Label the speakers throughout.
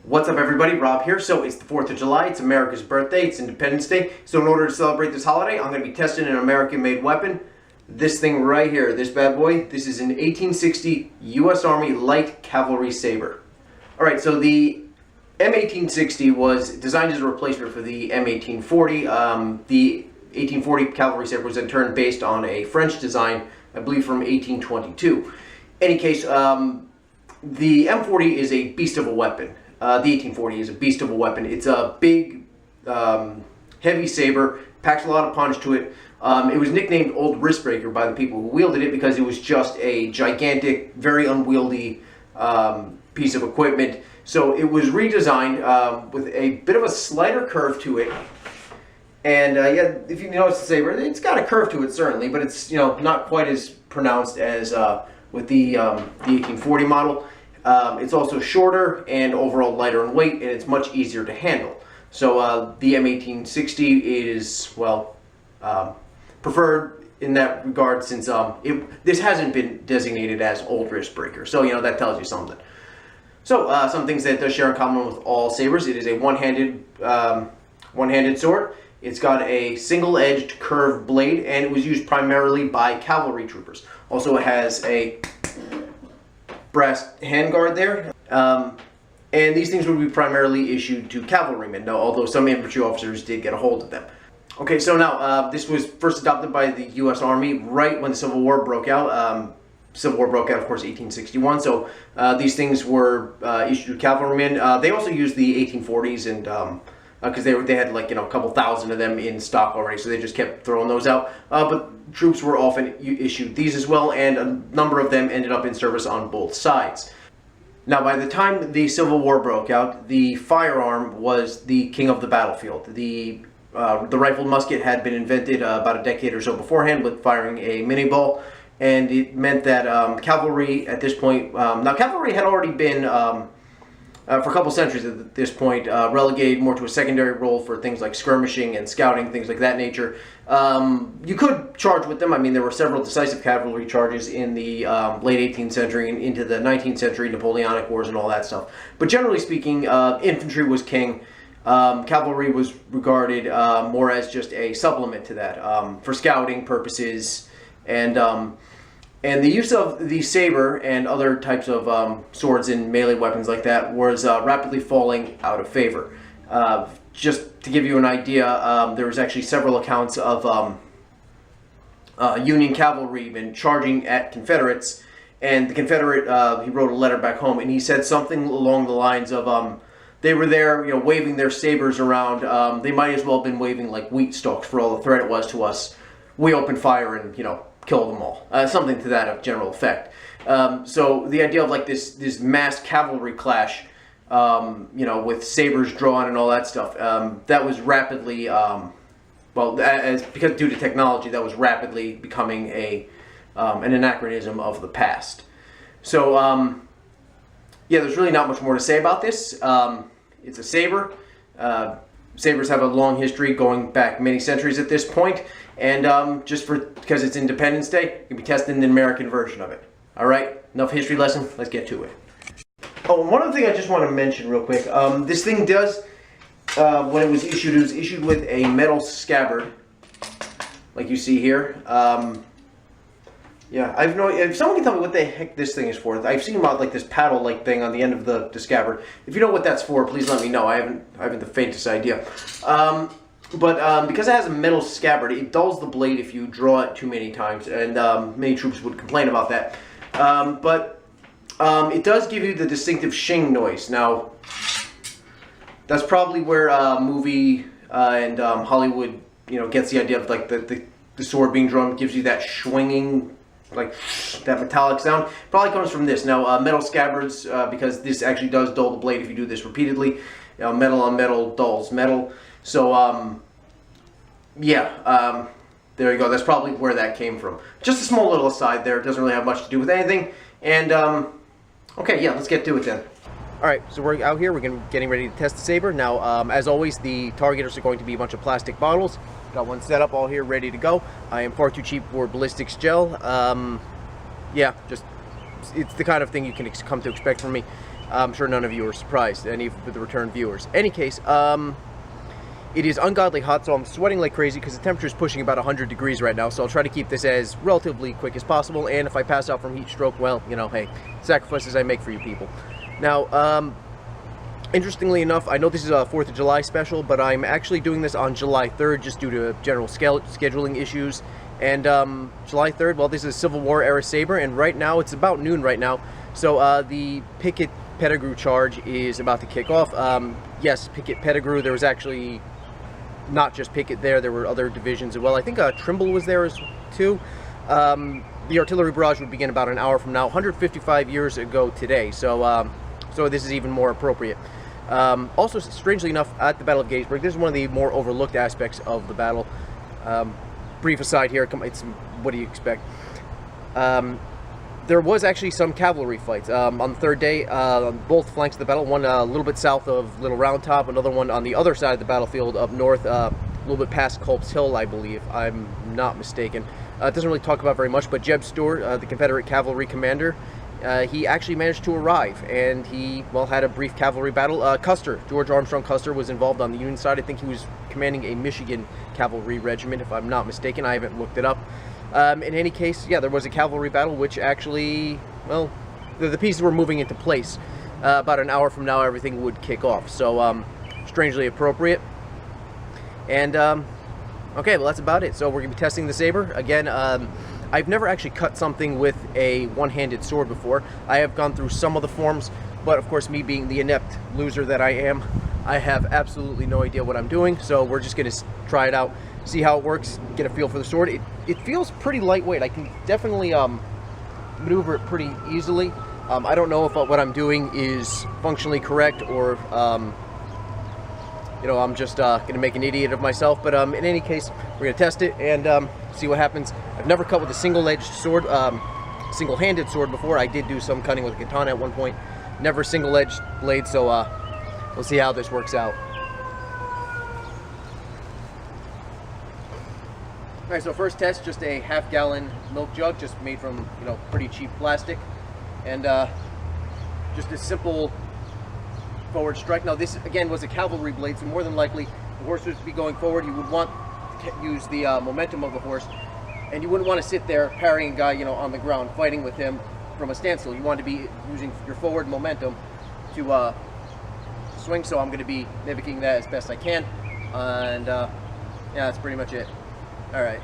Speaker 1: What's up everybody, Rob here. So it's the 4th of July, it's America's birthday, it's Independence Day. So in order to celebrate this holiday, I'm going to be testing an American-made weapon. This thing right here, this bad boy, this is an 1860 US Army light cavalry saber. Alright, so the M1860 was designed as a replacement for the M1840. The 1840 cavalry saber was in turn based on a French design, I believe from 1822. In any case, the M40 is a beast of a weapon. The 1840 is a beast of a weapon. It's a big, heavy saber, packs a lot of punch to it. It was nicknamed Old Wristbreaker by the people who wielded it because it was just a gigantic, very unwieldy piece of equipment. So it was redesigned with a bit of a slighter curve to it. And yeah, if you notice the saber, it's got a curve to it certainly, but it's not quite as pronounced as with the 1840 model. It's also shorter and overall lighter in weight, and it's much easier to handle. So the M1860 is, well, preferred in that regard since this hasn't been designated as Old Wristbreaker. So, that tells you something. So, some things that it does share in common with all sabers: it is a one-handed sword. It's got a single-edged curved blade, and it was used primarily by cavalry troopers. Also, it has a brass handguard there, and these things would be primarily issued to cavalrymen, now, although some infantry officers did get a hold of them. Okay, so now, this was first adopted by the U.S. Army right when the Civil War broke out. Civil War broke out, of course, 1861, so these things were issued to cavalrymen. They also used the 1840s, and because they had like a couple thousand of them in stock already, so they just kept throwing those out. But troops were often issued these as well, and a number of them ended up in service on both sides. Now, by the time the Civil War broke out, the firearm was the king of the battlefield. The rifled musket had been invented about a decade or so beforehand with firing a mini ball, and it meant that cavalry at this point, now cavalry had already been for a couple centuries at this point, relegated more to a secondary role for things like skirmishing and scouting, things like that nature. You could charge with them. I mean, there were several decisive cavalry charges in the late 18th century and into the 19th century, Napoleonic Wars and all that stuff. But generally speaking, infantry was king. Cavalry was regarded more as just a supplement to that, for scouting purposes, and the use of the saber and other types of swords and melee weapons like that was rapidly falling out of favor. Just to give you an idea, there was actually several accounts of Union cavalrymen charging at Confederates, and the Confederate, he wrote a letter back home, and he said something along the lines of, they were there, waving their sabers around. They might as well have been waving like wheat stalks for all the threat it was to us. We opened fire and, kill them all. Something to that general effect. So the idea of like this mass cavalry clash, with sabers drawn and all that stuff, that was rapidly, because due to technology, that was rapidly becoming an anachronism of the past. So yeah, there's really not much more to say about this. It's a saber. Sabers have a long history going back many centuries at this point, and just because it's Independence Day, you'll be testing the American version of it. All right, enough history lesson. Let's get to it. Oh, and one other thing I just want to mention real quick. This thing does, when it was issued with a metal scabbard, like you see here. Yeah, if someone can tell me what the heck this thing is for. I've seen about like this paddle-like thing on the end of the scabbard. If you know what that's for, please let me know. I haven't the faintest idea. But because it has a metal scabbard, it dulls the blade if you draw it too many times, and many troops would complain about that. But it does give you the distinctive shing noise. Now, that's probably where movie and Hollywood, gets the idea of like the sword being drawn gives you that swinging, like that metallic sound. Probably comes from this. Now, metal scabbards, because this actually does dull the blade if you do this repeatedly. Metal on metal dulls metal. So, yeah, there you go. That's probably where that came from. Just a small little aside there. It doesn't really have much to do with anything. And, okay, yeah, let's get to it then. Alright, so we're out here. We're getting ready to test the saber. Now, as always, the targeters are going to be a bunch of plastic bottles. Got one set up all here ready to go. I am far too cheap for ballistics gel. Yeah, just it's the kind of thing you can come to expect from me. I'm sure none of you are surprised, any of the return viewers. Any case, it is ungodly hot, so I'm sweating like crazy because the temperature is pushing about 100 degrees right now, so I'll try to keep this as relatively quick as possible, and if I pass out from heat stroke, well, you know, hey, sacrifices I make for you people. Now, interestingly enough, I know this is a 4th of July special, but I'm actually doing this on July 3rd just due to general scheduling issues. And July 3rd, well, this is a Civil War era Saber, and right now, it's about noon right now, so the Pickett Pettigrew charge is about to kick off. Yes, Pickett Pettigrew, there was actually not just Pickett there were other divisions as well. I think Trimble was there too. The artillery barrage would begin about an hour from now, 155 years ago today, so so this is even more appropriate. Also, strangely enough, at the Battle of Gettysburg, this is one of the more overlooked aspects of the battle. Brief aside here, it's, what do you expect? There was actually some cavalry fights on the third day on both flanks of the battle. One a little bit south of Little Round Top, another one on the other side of the battlefield up north, a little bit past Culp's Hill, I believe. I'm not mistaken. It doesn't really talk about very much, but Jeb Stuart, the Confederate cavalry commander, he actually managed to arrive, and he, well, had a brief cavalry battle. Custer, George Armstrong Custer, was involved on the Union side. I think he was commanding a Michigan cavalry regiment, if I'm not mistaken. I haven't looked it up. In any case, yeah, there was a cavalry battle, which actually, well, the pieces were moving into place. About an hour from now, everything would kick off. So, strangely appropriate. And, okay, well, that's about it. So we're going to be testing the Saber. Again, I've never actually cut something with a one-handed sword before. I have gone through some of the forms, but of course, me being the inept loser that I am, I have absolutely no idea what I'm doing. So we're just going to try it out, see how it works, get a feel for the sword. It feels pretty lightweight. I can definitely maneuver it pretty easily. I don't know if what I'm doing is functionally correct, or you know, I'm just going to make an idiot of myself. But in any case, we're going to test it and see what happens. I've never cut with a single-edged sword, single-handed sword before. I did do some cutting with a katana at one point. Never single-edged blade, so we'll see how this works out. Alright, so first test, just a half-gallon milk jug, just made from, you know, pretty cheap plastic. And just a simple forward strike. Now this, again, was a cavalry blade, so more than likely the horse would be going forward. You would want to use the momentum of the horse, and you wouldn't want to sit there parrying a guy, you know, on the ground, fighting with him from a standstill. You want to be using your forward momentum to swing, so I'm going to be mimicking that as best I can. And yeah, that's pretty much it. All right.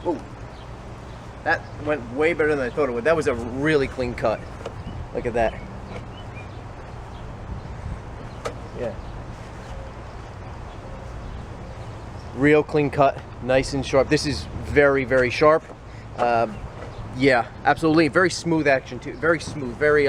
Speaker 1: Oh, that went way better than I thought it would. That was a really clean cut. Look at that. Yeah. Real clean cut, nice and sharp. This is very, very sharp. Yeah, absolutely. Very smooth action too. Very smooth. Very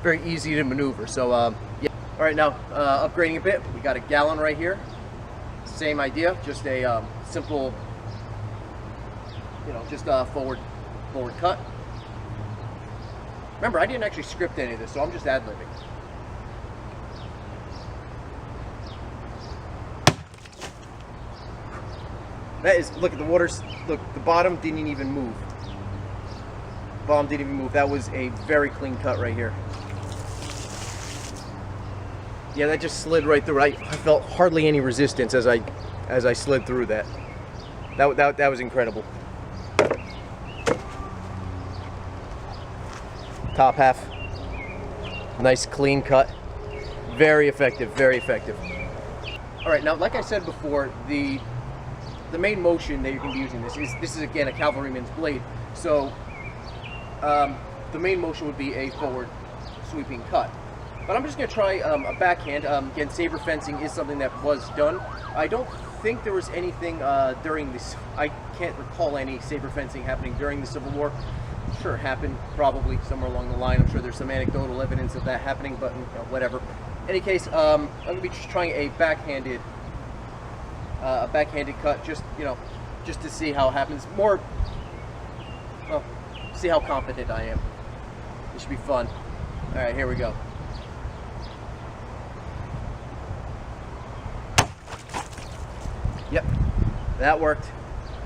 Speaker 1: very easy to maneuver. So yeah. All right, now upgrading a bit. We got a gallon right here. Same idea. Just a simple, you know, just a forward cut. Remember, I didn't actually script any of this, so I'm just ad-libbing. That is, look at the waters. Look, the bottom didn't even move. Bottom didn't even move. That was a very clean cut right here. Yeah, that just slid right through. I felt hardly any resistance as I slid through that. That was incredible. Top half, nice clean cut, very effective, very effective. All right, now like I said before, the main motion that you're going to be using this is again a cavalryman's blade. So the main motion would be a forward sweeping cut. But I'm just going to try a backhand. Again, saber fencing is something that was done. I don't think there was anything during this. I can't recall any saber fencing happening during the Civil War. Sure, it happened probably somewhere along the line. I'm sure there's some anecdotal evidence of that happening, but you know, whatever. In any case, I'm going to be just trying a backhanded cut, just, you know, just to see how it happens. More, well, see how confident I am. This should be fun. All right, here we go. That worked.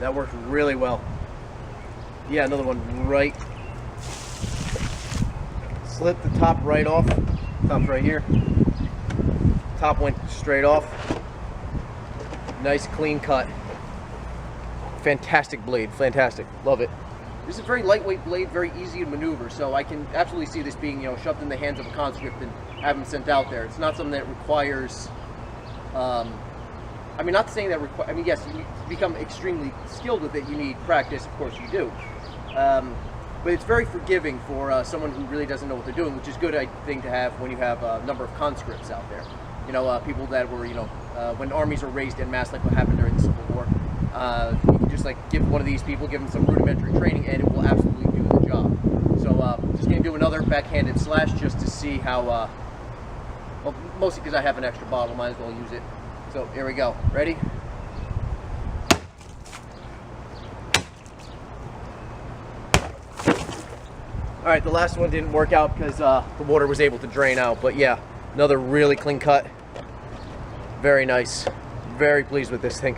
Speaker 1: That worked really well. Yeah, another one right. Slip the top right off. Top's right here. Top went straight off. Nice clean cut. Fantastic blade, fantastic. Love it. This is a very lightweight blade, very easy to maneuver, so I can absolutely see this being, shoved in the hands of a conscript and have them sent out there. It's not something that requires, not saying that yes, you become extremely skilled with it, you need practice, of course you do. But it's very forgiving for someone who really doesn't know what they're doing, which is good, I think, to have when you have a number of conscripts out there. People that were, when armies are raised en masse, like what happened during the Civil War. You can just give one of these people, give them some rudimentary training, and it will absolutely do the job. So just going to do another backhanded slash just to see how, well, mostly because I have an extra bottle, might as well use it. So here we go. Ready? All right, the last one didn't work out because the water was able to drain out, but yeah, another really clean cut. Very nice. Very pleased with this thing.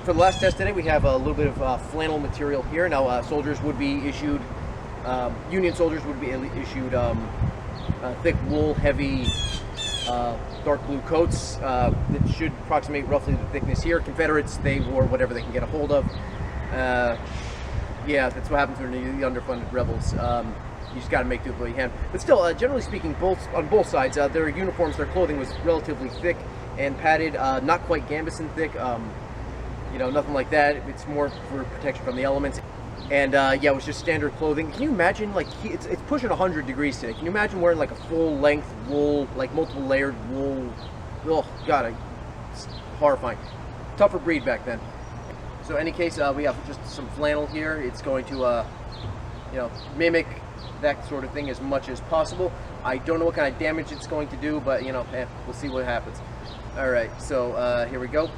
Speaker 1: For the last test today, we have a little bit of flannel material here. Now, soldiers would be issued, Union soldiers would be issued thick wool, heavy, dark blue coats that should approximate roughly the thickness here. Confederates, they wore whatever they can get a hold of. Yeah, that's what happens when the underfunded rebels. You just got to make do with what you can. But still, generally speaking, on both sides, their uniforms, their clothing was relatively thick and padded, not quite gambeson thick. Nothing like that. It's more for protection from the elements. And yeah, it was just standard clothing. Can you imagine, it's pushing 100 degrees today. Can you imagine wearing a full length wool, multiple layered wool? Oh God, it's horrifying. Tougher breed back then. So in any case, we have just some flannel here. It's going to, mimic that sort of thing as much as possible. I don't know what kind of damage it's going to do, but we'll see what happens. All right, so here we go.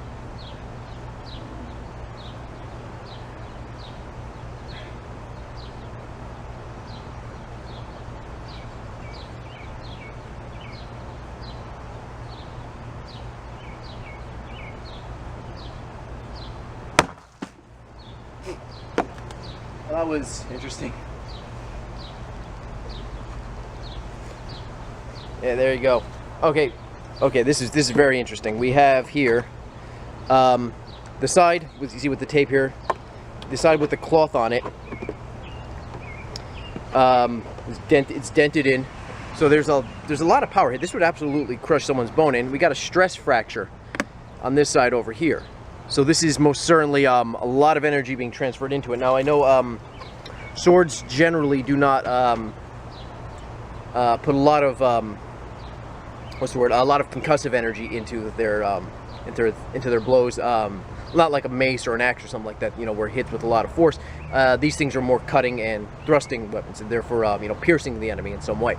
Speaker 1: That was interesting. Yeah, there you go. Okay, this is very interesting. We have here the side with, you see with the tape here, the side with the cloth on it. It's dented in, so there's a lot of power here. This would absolutely crush someone's bone in. We got a stress fracture on this side over here. So this is most certainly a lot of energy being transferred into it. Now I know swords generally do not put a lot of a lot of concussive energy into their blows. Not like a mace or an axe or something like that, where it hits with a lot of force. These things are more cutting and thrusting weapons, and therefore piercing the enemy in some way.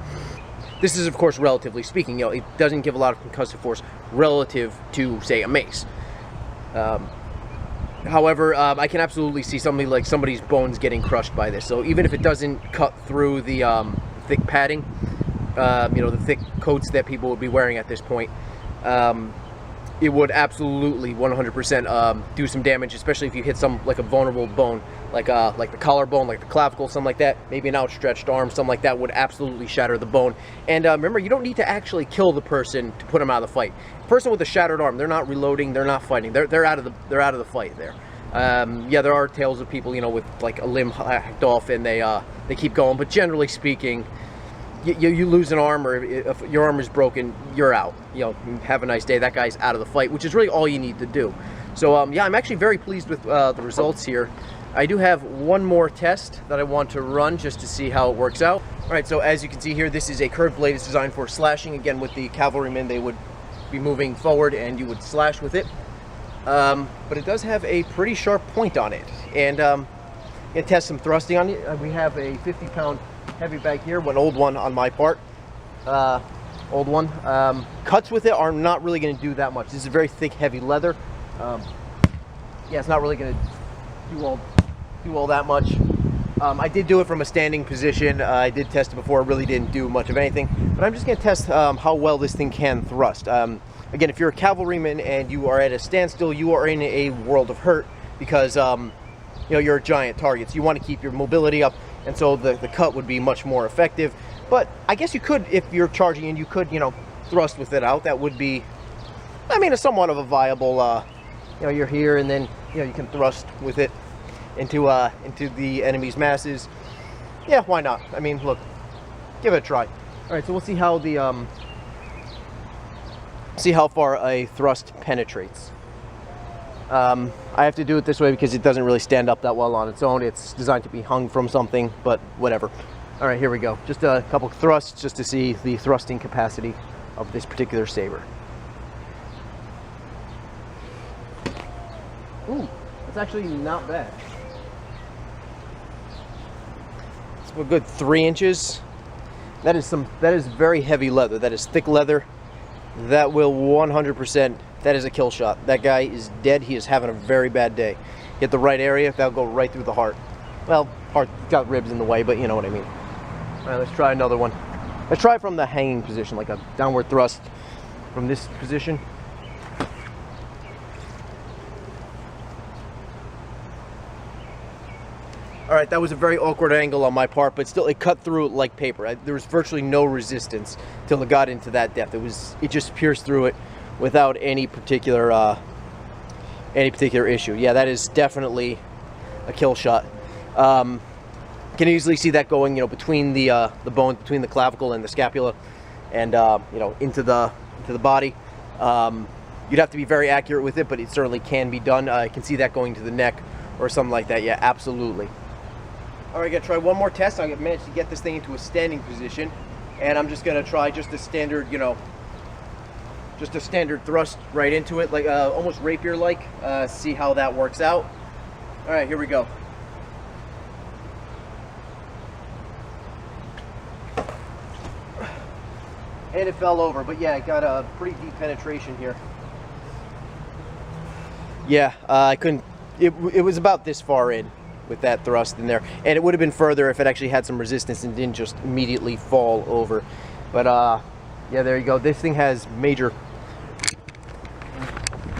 Speaker 1: This is, of course, relatively speaking. It doesn't give a lot of concussive force relative to, say, a mace. However, I can absolutely see something like somebody's bones getting crushed by this. So even if it doesn't cut through the thick padding, the thick coats that people would be wearing at this point, it would absolutely 100% do some damage, especially if you hit a vulnerable bone, like the collarbone, like the clavicle, something like that. Maybe an outstretched arm, something like that would absolutely shatter the bone. And remember, you don't need to actually kill the person to put them out of the fight. The person with a shattered arm, they're not reloading, they're not fighting, they're out of the fight there. Yeah, there are tales of people, with a limb hacked off and they keep going, but generally speaking, you lose an arm, or if your arm is broken, you're out. Have a nice day. That guy's out of the fight, which is really all you need to do. So yeah, I'm actually very pleased with the results here. I do have one more test that I want to run just to see how it works out. All right, so as you can see here, this is a curved blade. It's designed for slashing. Again, with the cavalrymen, they would be moving forward and you would slash with it. But it does have a pretty sharp point on it. And I'm gonna test some thrusting on it. We have a 50-pound heavy bag here, one old one on my part. Old one. Cuts with it are not really going to do that much. This is a very thick, heavy leather. Yeah, it's not really going to do all that much. I did do it from a standing position. I did test it before. It really didn't do much of anything. But I'm just going to test how well this thing can thrust. again, if you're a cavalryman and you are at a standstill, you are in a world of hurt because you know, you're a giant target. So you want to keep your mobility up, and so the cut would be much more effective. But I guess you could, if you're charging in, you could, you know, thrust with it out. That would be, I mean, a somewhat of a viable, you know, you're here and then, you know, you can thrust with it into the enemy's masses. Yeah, why not? I mean, look, give it a try. All right, so we'll see how the see how far a thrust penetrates. I have to do it this way because it doesn't really stand up that well on its own. It's designed to be hung from something, but whatever. All right, here we go. Just a couple thrusts just to see the thrusting capacity of this particular saber. Ooh, that's actually not bad. It's a good 3 inches. That is very heavy leather. That is thick leather. That will 100%, that is a kill shot. That guy is dead. He is having a very bad day. Hit the right area, that'll go right through the heart. Well, heart got ribs in the way, but you know what I mean. All right, let's try another one. Let's try from the hanging position, like a downward thrust from this position. All right, that was a very awkward angle on my part, but still it cut through it like paper. There was virtually no resistance till it got into that depth. It just pierced through it without any particular issue. Yeah, that is definitely a kill shot. Can easily see that going, you know, between the bone, between the clavicle and the scapula, and you know, into the body. You'd have to be very accurate with it, but it certainly can be done. I can see that going to the neck or something like that. Yeah, absolutely. All right, gonna try one more test. I managed to get this thing into a standing position, and I'm just gonna try just a standard, you know, just a standard thrust right into it, like almost rapier-like. See how that works out. All right, here we go. And it fell over, but yeah, it got a pretty deep penetration here. Yeah, I couldn't. It was about this far in with that thrust in there, and it would have been further if it actually had some resistance and didn't just immediately fall over. But yeah, there you go. This thing has major.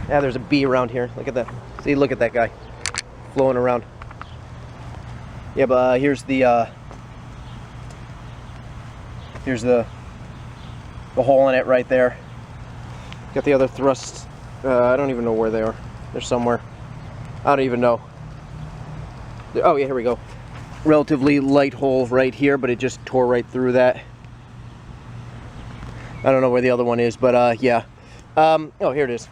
Speaker 1: Yeah, there's a bee around here. Look at that. See, look at that guy flowing around. Yeah, but here's the hole in it right there. Got the other thrusts. I don't even know where they are. They're somewhere. I don't even know. Oh yeah, here we go. Relatively light hole right here, but it just tore right through that. I don't know where the other one is, but yeah. Oh, here it is.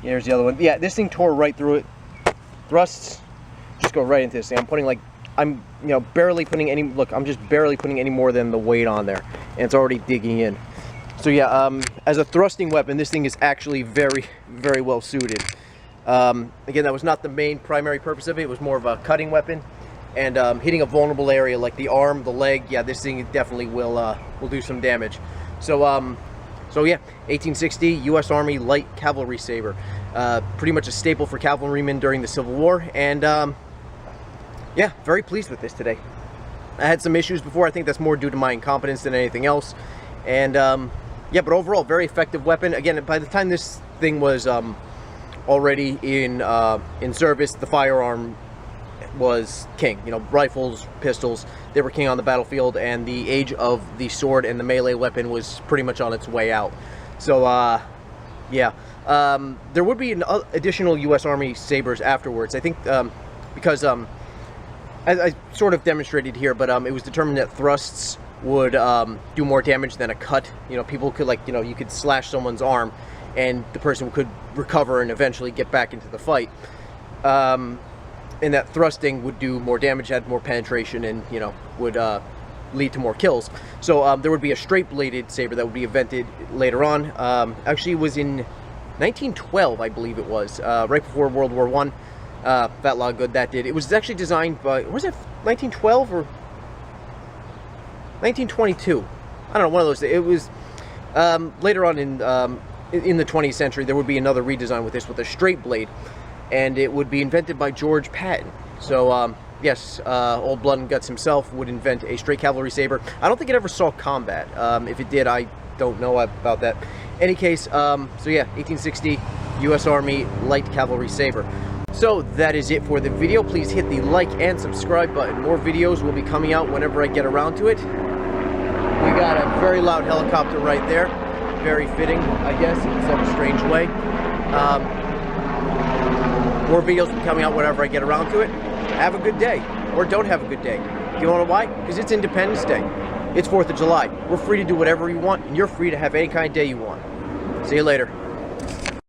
Speaker 1: Here's the other one. Yeah, this thing tore right through it. Thrusts just go right into this thing. I'm putting like, I'm, you know, barely putting any, look, I'm just barely putting any more than the weight on there, and it's already digging in. So yeah, as a thrusting weapon, this thing is actually very, very well suited. Again, that was not the main primary purpose of it. It was more of a cutting weapon, and hitting a vulnerable area like the arm, the leg. Yeah, this thing definitely will do some damage. So so yeah, 1860 US Army light cavalry saber, pretty much a staple for cavalrymen during the Civil War, and yeah, very pleased with this today. I had some issues before. I think that's more due to my incompetence than anything else, and yeah, but overall, very effective weapon. Again, by the time this thing was already in service, the firearm was king. You know, rifles, pistols, they were king on the battlefield, and the age of the sword and the melee weapon was pretty much on its way out. So yeah, there would be additional US Army sabers afterwards, I think, because I sort of demonstrated here, but it was determined that thrusts would do more damage than a cut. You know, people could, like, you know, you could slash someone's arm and the person could recover and eventually get back into the fight. And that thrusting would do more damage, had more penetration, and, you know, would lead to more kills. So there would be a straight-bladed saber that would be invented later on. Actually, it was in 1912, I believe it was, right before World War I. Fat Law Good, that did. It was actually designed by, was it 1912 or 1922? I don't know, one of those. It was later on in the 20th century. There would be another redesign with this, with a straight blade, and it would be invented by George Patton. So yes, old Blood and Guts himself would invent a straight cavalry saber. I don't think it ever saw combat. If it did, I don't know about that. Any case, so yeah, 1860 US Army Light Cavalry Saber. So that is it for the video. Please hit the like and subscribe button. More videos will be coming out whenever I get around to it. We got a very loud helicopter right there. Very fitting, I guess, in some strange way. More videos will be coming out whenever I get around to it. Have a good day, or don't have a good day. Do you know why? Because it's Independence Day. It's 4th of July. We're free to do whatever we want, and you're free to have any kind of day you want. See you later.